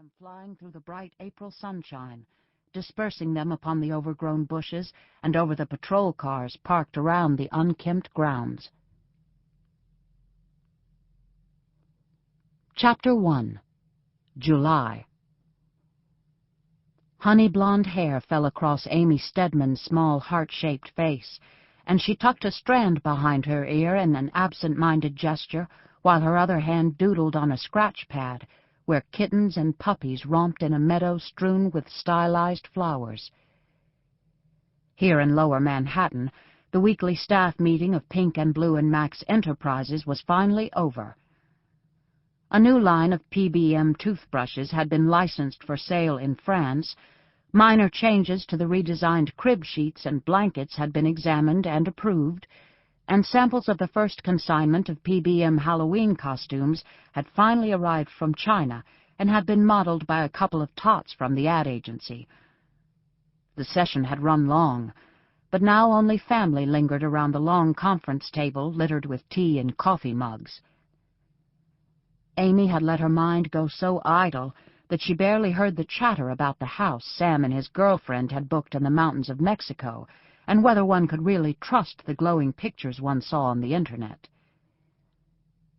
come flying through the bright April sunshine, dispersing them upon the overgrown bushes and over the patrol cars parked around the unkempt grounds. Chapter 1. July. Honey blonde hair fell across Amy Stedman's small heart-shaped face, and she tucked a strand behind her ear in an absent-minded gesture, while her other hand doodled on a scratch pad, where kittens and puppies romped in a meadow strewn with stylized flowers. Here in Lower Manhattan, the weekly staff meeting of Pink and Blue and Max Enterprises was finally over. A new line of PBM toothbrushes had been licensed for sale in France, minor changes to the redesigned crib sheets and blankets had been examined and approved, and samples of the first consignment of PBM Halloween costumes had finally arrived from China and had been modeled by a couple of tots from the ad agency. The session had run long, but now only family lingered around the long conference table littered with tea and coffee mugs. Amy had let her mind go so idle that she barely heard the chatter about the house Sam and his girlfriend had booked in the mountains of Mexico, and whether one could really trust the glowing pictures one saw on the Internet.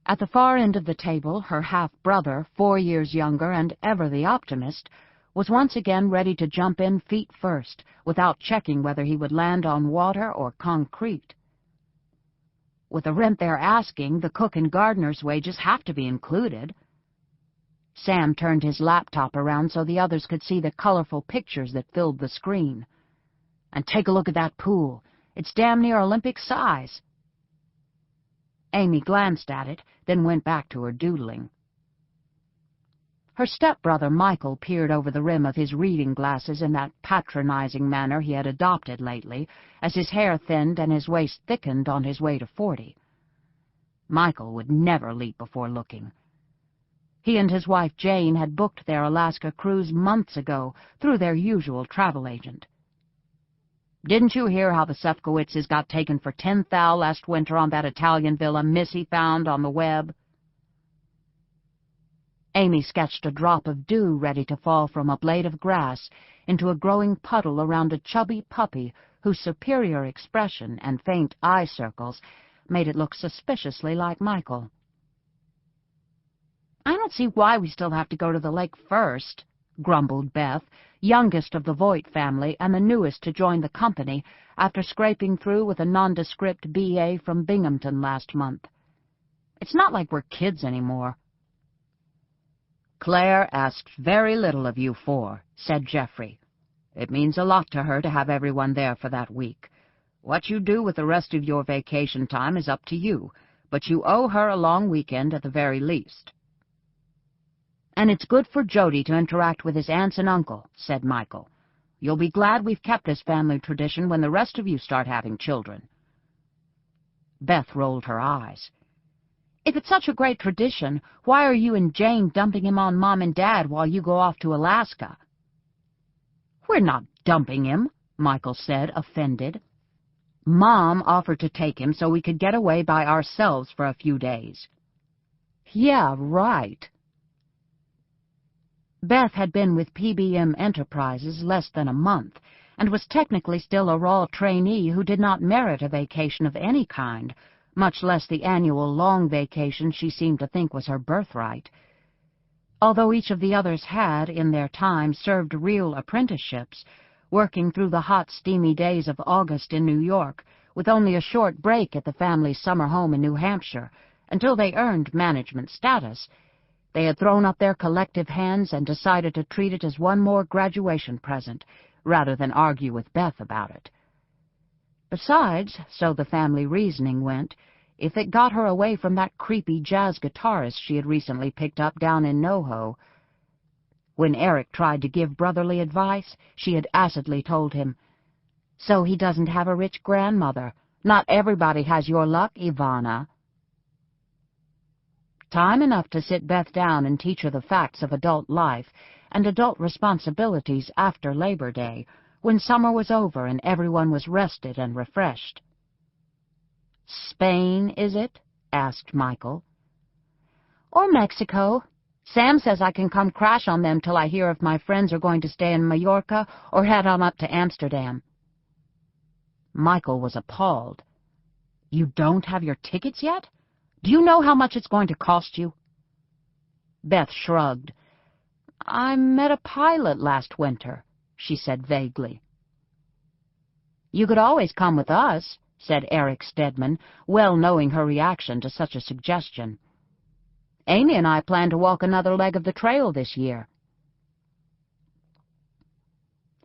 At the far end of the table, her half-brother, 4 years younger and ever the optimist, was once again ready to jump in feet first, without checking whether he would land on water or concrete. With the rent they're asking, the cook and gardener's wages have to be included. Sam turned his laptop around so the others could see the colorful pictures that filled the screen. And take a look at that pool. It's damn near Olympic size. Amy glanced at it, then went back to her doodling. Her stepbrother Michael peered over the rim of his reading glasses in that patronizing manner he had adopted lately, as his hair thinned and his waist thickened on his way to 40. Michael would never leap before looking. He and his wife Jane had booked their Alaska cruise months ago through their usual travel agent. "Didn't you hear how the Sefcowitzes got taken for 10 thou last winter on that Italian villa Missy found on the web?" Amy sketched a drop of dew ready to fall from a blade of grass into a growing puddle around a chubby puppy whose superior expression and faint eye circles made it look suspiciously like Michael. "I don't see why we still have to go to the lake first," grumbled Beth, youngest of the Voight family and the newest to join the company after scraping through with a nondescript B.A. from Binghamton last month. "It's not like we're kids anymore." "Claire asked very little of you four," said Geoffrey. "It means a lot to her to have everyone there for that week. What you do with the rest of your vacation time is up to you, but you owe her a long weekend at the very least." "And it's good for Jody to interact with his aunts and uncle," said Michael. "You'll be glad we've kept this family tradition when the rest of you start having children." Beth rolled her eyes. "If it's such a great tradition, why are you and Jane dumping him on Mom and Dad while you go off to Alaska?" "We're not dumping him," Michael said, offended. "Mom offered to take him so we could get away by ourselves for a few days." "Yeah, right." Beth had been with PBM Enterprises less than a month, and was technically still a raw trainee who did not merit a vacation of any kind, much less the annual long vacation she seemed to think was her birthright. Although each of the others had, in their time, served real apprenticeships, working through the hot, steamy days of August in New York, with only a short break at the family's summer home in New Hampshire, until they earned management status, they had thrown up their collective hands and decided to treat it as one more graduation present, rather than argue with Beth about it. Besides, so the family reasoning went, if it got her away from that creepy jazz guitarist she had recently picked up down in NoHo. When Eric tried to give brotherly advice, she had acidly told him, "So he doesn't have a rich grandmother. Not everybody has your luck, Ivana." Time enough to sit Beth down and teach her the facts of adult life and adult responsibilities after Labor Day, when summer was over and everyone was rested and refreshed. "Spain, is it?" asked Michael. "Or Mexico," Sam says I can come crash on them till I hear if my friends are going to stay in Majorca or head on up to Amsterdam. Michael was appalled. You don't have your tickets yet? Do you know how much it's going to cost you? Beth shrugged. I met a pilot last winter, she said vaguely. You could always come with us, said Eric Stedman, well knowing her reaction to such a suggestion. Amy and I plan to walk another leg of the trail this year.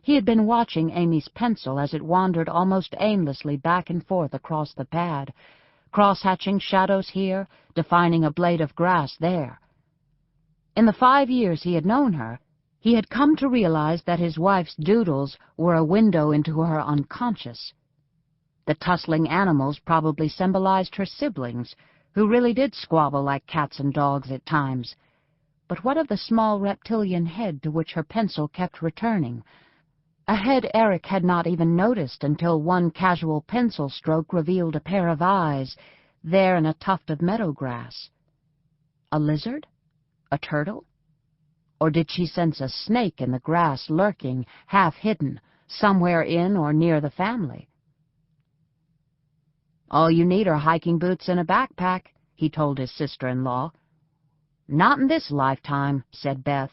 He had been watching Amy's pencil as it wandered almost aimlessly back and forth across the pad, cross-hatching shadows here, defining a blade of grass there. In the 5 years he had known her, he had come to realize that his wife's doodles were a window into her unconscious. The tussling animals probably symbolized her siblings, who really did squabble like cats and dogs at times. But what of the small reptilian head to which her pencil kept returning? A head Eric had not even noticed until one casual pencil stroke revealed a pair of eyes, there in a tuft of meadow grass. A lizard? A turtle? Or did she sense a snake in the grass lurking, half-hidden, somewhere in or near the family? All you need are hiking boots and a backpack, he told his sister-in-law. Not in this lifetime, said Beth.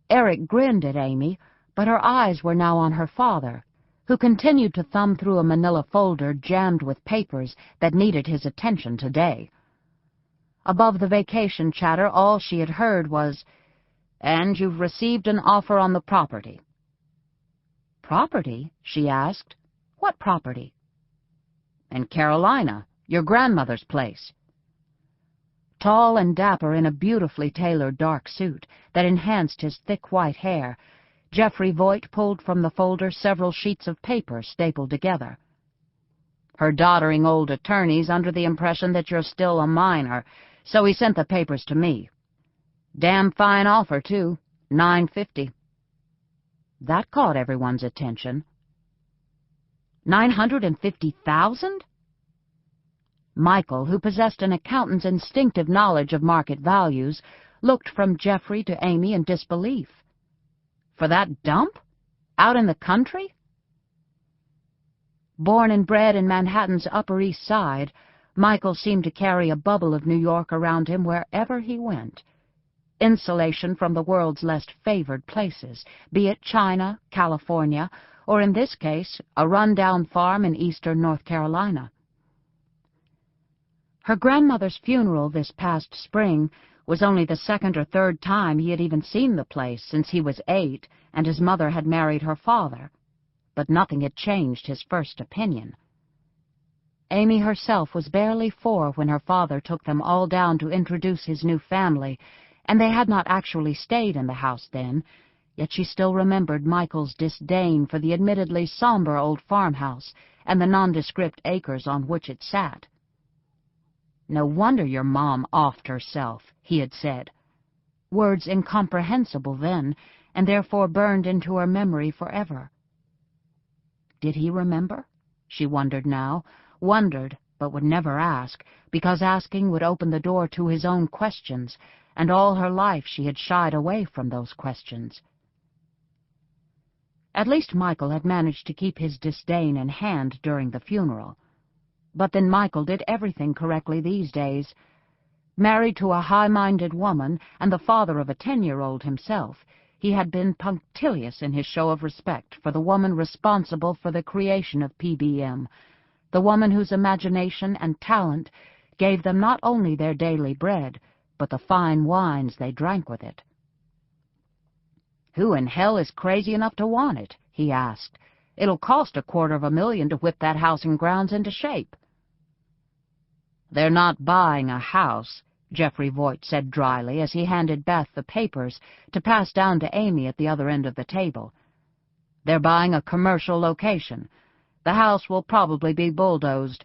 Eric grinned at Amy, but her eyes were now on her father, who continued to thumb through a manila folder jammed with papers that needed his attention today. Above the vacation chatter, all she had heard was, "And you've received an offer on the property." "Property?" she asked. "What property?" "In Carolina, your grandmother's place." Tall and dapper in a beautifully tailored dark suit that enhanced his thick white hair, Geoffrey Voigt pulled from the folder several sheets of paper stapled together. "Her doddering old attorney's under the impression that you're still a minor, so he sent the papers to me. Damn fine offer, too, $950. That caught everyone's attention. $950,000? Michael, who possessed an accountant's instinctive knowledge of market values, looked from Geoffrey to Amy in disbelief. For that dump? Out in the country? Born and bred in Manhattan's Upper East Side, Michael seemed to carry a bubble of New York around him wherever he went. Insulation from the world's less favored places, be it China, California, or in this case, a run-down farm in eastern North Carolina. Her grandmother's funeral this past spring was only the second or third time he had even seen the place since he was 8 and his mother had married her father, but nothing had changed his first opinion. Amy herself was barely 4 when her father took them all down to introduce his new family, and they had not actually stayed in the house then, yet she still remembered Michael's disdain for the admittedly somber old farmhouse and the nondescript acres on which it sat. "No wonder your mom offed herself," he had said. Words incomprehensible then, and therefore burned into her memory forever. Did he remember? She wondered now, wondered, but would never ask, because asking would open the door to his own questions, and all her life she had shied away from those questions. At least Michael had managed to keep his disdain in hand during the funeral. But then Michael did everything correctly these days. Married to a high-minded woman and the father of a 10-year-old himself, he had been punctilious in his show of respect for the woman responsible for the creation of PBM, the woman whose imagination and talent gave them not only their daily bread, but the fine wines they drank with it. "Who in hell is crazy enough to want it?" he asked. "It'll cost $250,000 to whip that house and grounds into shape." "They're not buying a house," Geoffrey Voigt said dryly as he handed Beth the papers to pass down to Amy at the other end of the table. "They're buying a commercial location. The house will probably be bulldozed.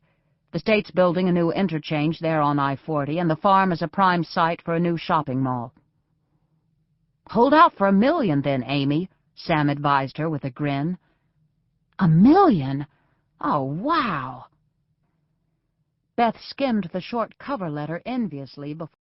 The state's building a new interchange there on I-40, and the farm is a prime site for a new shopping mall." "Hold out for $1 million, then, Amy," Sam advised her with a grin. $1 million? Oh, wow! Beth skimmed the short cover letter enviously before